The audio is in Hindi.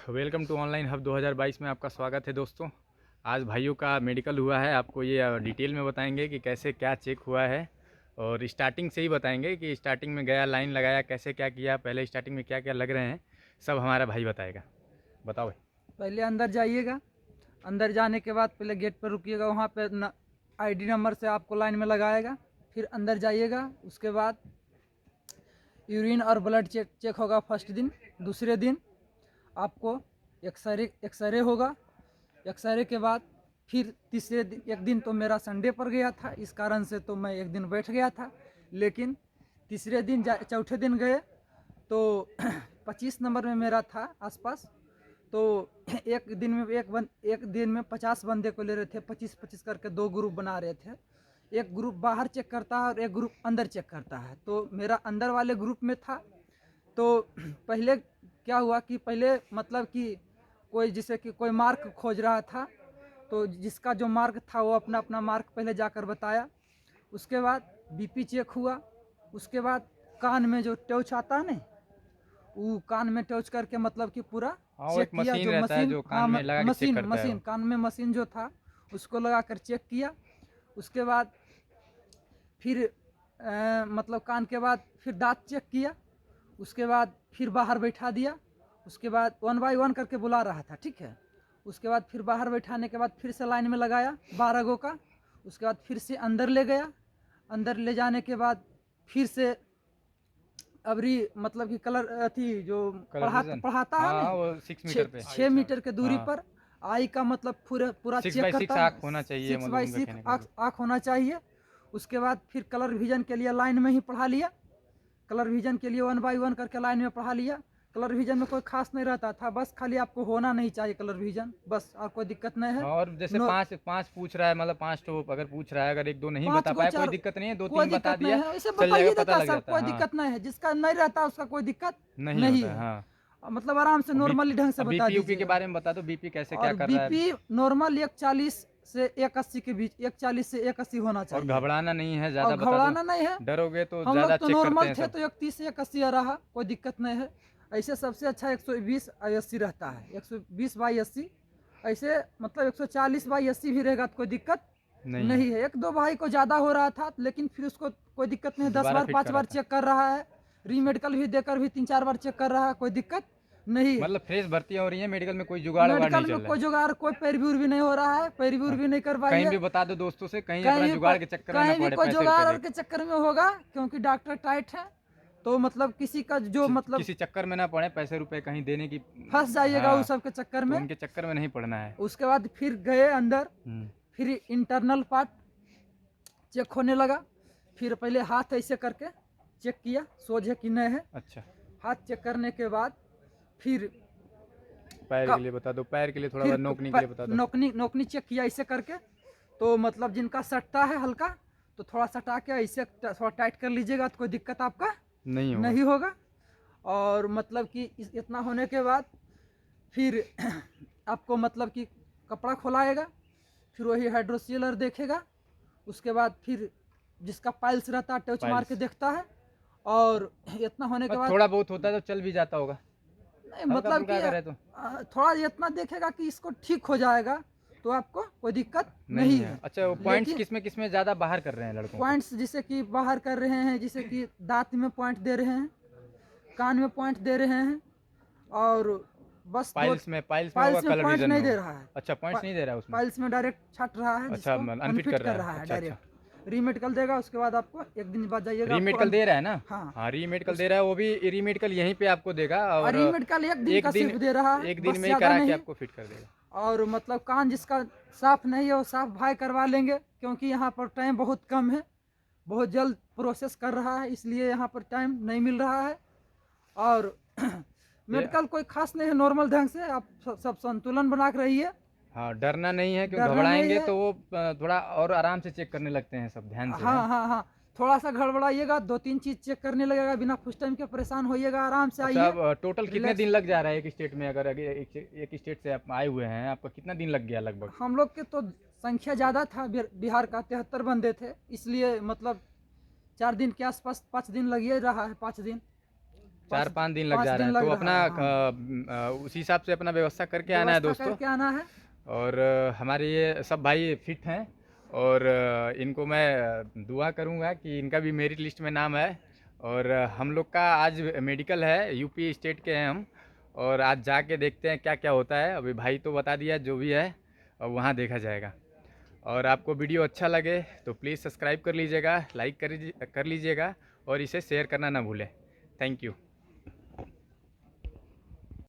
वेलकम टू ऑनलाइन हब 2022 में आपका स्वागत है दोस्तों। आज भाइयों का मेडिकल हुआ है, आपको ये डिटेल में बताएंगे कि कैसे क्या चेक हुआ है और स्टार्टिंग से ही बताएंगे कि स्टार्टिंग में गया, लाइन लगाया, कैसे क्या किया, पहले स्टार्टिंग में क्या क्या लग रहे हैं, सब हमारा भाई बताएगा। बताओ भाई। पहले अंदर जाइएगा। अंदर जाने के बाद पहले गेट पर रुकिएगा, वहाँ पे आईडी नंबर से आपको लाइन में लगाएगा। फिर अंदर जाइएगा, उसके बाद यूरिन और ब्लड चेक होगा फर्स्ट दिन। दूसरे दिन आपको एक्सरे होगा। एक्सरे के बाद फिर तीसरे दिन, एक दिन तो मेरा संडे पर गया था, इस कारण से तो मैं एक दिन बैठ गया था। लेकिन तीसरे दिन चौथे दिन गए तो 25 नंबर में मेरा था आसपास। तो एक दिन में 50 बंदे को ले रहे थे, 25-25 करके दो ग्रुप बना रहे थे। एक ग्रुप बाहर चेक करता है और एक ग्रुप अंदर चेक करता है। तो मेरा अंदर वाले ग्रुप में था। तो पहले क्या हुआ कि पहले मतलब कि कोई जैसे कि कोई मार्क खोज रहा था, तो जिसका जो मार्क था वो अपना अपना मार्क पहले जाकर बताया। उसके बाद बीपी चेक हुआ। उसके बाद कान में जो टॉर्च आता है ना, वो कान में टच करके मतलब कि पूरा हाँ, वो चेक एक किया। मशीन जो रहता है मशीन, जो कान में लगा के चेक करता है मशीन वो। कान में मशीन जो था उसको लगा कर चेक किया। उसके बाद फिर मतलब कान के बाद फिर दांत चेक किया। उसके बाद फिर बाहर बैठा दिया। उसके बाद 1 बाय 1 करके बुला रहा था, ठीक है। उसके बाद फिर बाहर बैठाने के बाद फिर से लाइन में लगाया 12 गो का। उसके बाद फिर से अंदर ले गया। अंदर ले जाने के बाद फिर से अबरी मतलब कि कलर थी जो कलर विजन। पढ़ाता है हाँ, ना, वो 6 मीटर पे। 6 मीटर के दूरी हाँ, पर आई का मतलब पूरा पूरा 6 चेक बाई 6 करता है। आँख होना चाहिए, 6 मतलब बाई उनका 6 कहने का मतलब। आँख होना चाहिए। उसके बाद फिर कलर विजन के लिए लाइन में ही पढ़ा लिया। कलर विजन के लिए 1 बाय 1 करके लाइन में पढ़ा लिया। कलर विजन में कोई खास नहीं रहता था, बस खाली आपको होना नहीं चाहिए कलर विजन, बस और कोई दिक्कत नहीं है। और जैसे नो, पाँच पाँच पूछ रहा है, मतलब 5 तो अगर पूछ रहा है, अगर एक दो नहीं बता 5 गो पाया कोई 4 दिक्कत नहीं है, दो कोई तीन बता दिक्कत नहीं दिया है, वैसे चल जाएगा, बताइए पता देता लग सर, जाता है। कोई हाँ, दिक्कत नहीं है। जिसका नहीं रहता उसका कोई दिक्कत नहीं नहीं होता है। है। हाँ, मतलब आराम से और नॉर्मली ढंग से अब बता बीपी यूपी के दीजिएगा। बारे में बता दो, बीपी कैसे क्या और कर रहा है। बीपी नॉर्मल 140 से 180 के बीच, 140 से 180 होना और चाहिए। घबराना नहीं है, और ज़्यादा बता दो। घबराना नहीं है। डरोगे तो हम ज़्यादा लोग तो चेक करते नॉर्मल हैं थे सब। तो 31 से 81 रहा, कोई दिक्कत नहीं है। ऐसे सबसे अच्छा 120 और 80 रहता है, 120 बाई 80। ऐसे मतलब 140 बाई 80 भी रहेगा तो कोई दिक्कत नहीं है, नहीं है। एक दो भाई को ज़्यादा हो रहा था, लेकिन फिर उसको कोई दिक्कत नहीं, 10 दोबारा बार फिट 5 करा बार था। चेक कर रहा है। रीमेडिकल भी देकर भी 3-4 बार चेक कर रहा है, कोई दिक्कत नहीं है। मतलब फ्रेश भर्तियाँ हो रही हैं मेडिकल में, कोई जुगाड़ उगाड़ नहीं मेडिकल में चल रहा कोई है। जुगाड़, कोई पैरव्यूर भी नहीं हो रहा है, पैरव्यूर हाँ, भी नहीं कहीं करवाइए। भी बता दो दोस्तों से, कहीं कहीं अपना भी जुगाड़ के चक्कर में ना कहीं भी पड़े कोई पैसे रुपए जुगाड़ और दे के चक्कर में होगा, क्योंकि डॉक्टर टाइट है। तो मतलब किसी का जो मतलब किसी चक्कर में ना पड़े, पैसे रुपए कहीं देने की। फंस जाइएगा उस हाँ, सब के चक्कर तो में। उनके चक्कर में नहीं पड़ना है। उसके बाद फिर गए अंदर। हम्म। फिर इंटरनल पार्ट चेक होने लगा। फिर पहले हाथ ऐसे करके चेक किया सोझे कि नहीं है। अच्छा, हाथ चेक करने के बाद फिर पैर का के लिए बता दो, पैर के लिए थोड़ा फिर बहुत नोकनी के लिए बता दो। नोकनी नोकनी चेक किया ऐसे करके। तो मतलब जिनका सटता है हल्का, तो थोड़ा सटा के ऐसे थोड़ा टाइट कर लीजिएगा तो कोई दिक्कत आपका नहीं होगा। नहीं होगा। और मतलब कि इतना होने के बाद फिर आपको मतलब कि कपड़ा खोलाएगा। फिर वही हाइड्रोसीलर देखेगा। उसके बाद फिर जिसका पाइल्स रहता है टच मार के पाइल्स देखता है। और इतना होने के बस बाद थोड़ा बहुत होता है तो चल भी जाता होगा, नहीं हल्का मतलब फुल्का कि अगर है तो। थोड़ा इतना देखेगा कि इसको ठीक हो जाएगा, तो आपको कोई दिक्कत नहीं नहीं है। है। अच्छा, वो पॉइंट्स लेकिन किस में ज़्यादा बाहर कर रहे हैं लड़कों को। पॉइंट्स जैसे कि बाहर कर रहे हैं, जैसे कि दांत में पॉइंट दे रहे हैं, कान में पॉइंट दे रहे हैं। और बस दो पाइल्स में होगा, पाइल्स में कलर पॉइंट विजन में नहीं दे होगा। रहा है। अच्छा, पॉइंट्स नहीं दे रहा है उसमें। पाइल्स में डायरेक्ट छट रहा है, अच्छा, जिसको अनफिट अनफिट कर कर रहा रहा है। है अच्छा अच्छा। डायरेक्ट। रीमेडिकल देगा, उसके बाद आपको एक दिन बाद जाइएगा आपको रीमेडिकल दे रहा है ना। हाँ। हाँ, रीमेडिकल उस दे रहा है, वो भी रीमेडिकल यहीं पे आपको देगा। और रीमेडिकल एक दिन एक का दिन सिर्फ दे रहा है, एक दिन बस में ही ज़्यादा करा के नहीं। आपको फिट कर देगा। और मतलब कान जिसका साफ नहीं है वो साफ भाई करवा लेंगे, क्योंकि यहाँ पर टाइम बहुत कम है, बहुत जल्द प्रोसेस कर रहा है, इसलिए यहाँ पर टाइम नहीं मिल रहा है। और ये मेडिकल कोई खास नहीं है, नॉर्मल ढंग से आप सब संतुलन बना के रहिए। हाँ, डरना नहीं है, क्योंकि डरना नहीं घबराएंगे है। तो वो थोड़ा और आराम से चेक करने लगते हैं, सब ध्यान से है। हाँ हाँ हाँ, थोड़ा सा गड़बड़ाइएगा, 2-3 चीज़ चेक करने लगेगा, बिना फुल टाइम के परेशान होइएगा, आराम से अच्छा, आइए। अब टोटल कितने रिलैक्स। दिन लग जा रहा है एक स्टेट में, अगर एक स्टेट से आप आए हुए हैं, आपका कितना दिन लग गया लगभग। हम लोग के तो संख्या ज़्यादा था, बिहार का 73 बंदे थे, इसलिए मतलब 4 दिन के आसपास, 5 दिन लग ही रहा है, 5 दिन। 4-5 दिन लग 5 जा रहे दिन हैं, लग तो रहा अपना है, हाँ। उसी हिसाब से अपना व्यवस्था करके आना है व्यवस्था दोस्तों। करके आना है। और हमारे ये सब भाई फिट हैं, और इनको मैं दुआ करूंगा कि इनका भी मेरिट लिस्ट में नाम है। और हम लोग का आज मेडिकल है, यूपी स्टेट के हैं हम, और आज जाके देखते हैं क्या क्या होता है। अभी भाई तो बता दिया जो भी है, और वहाँ देखा जाएगा। और आपको वीडियो अच्छा लगे तो प्लीज़ सब्सक्राइब कर लीजिएगा, लाइक कर लीजिएगा, और इसे शेयर करना ना भूलें। Thank you.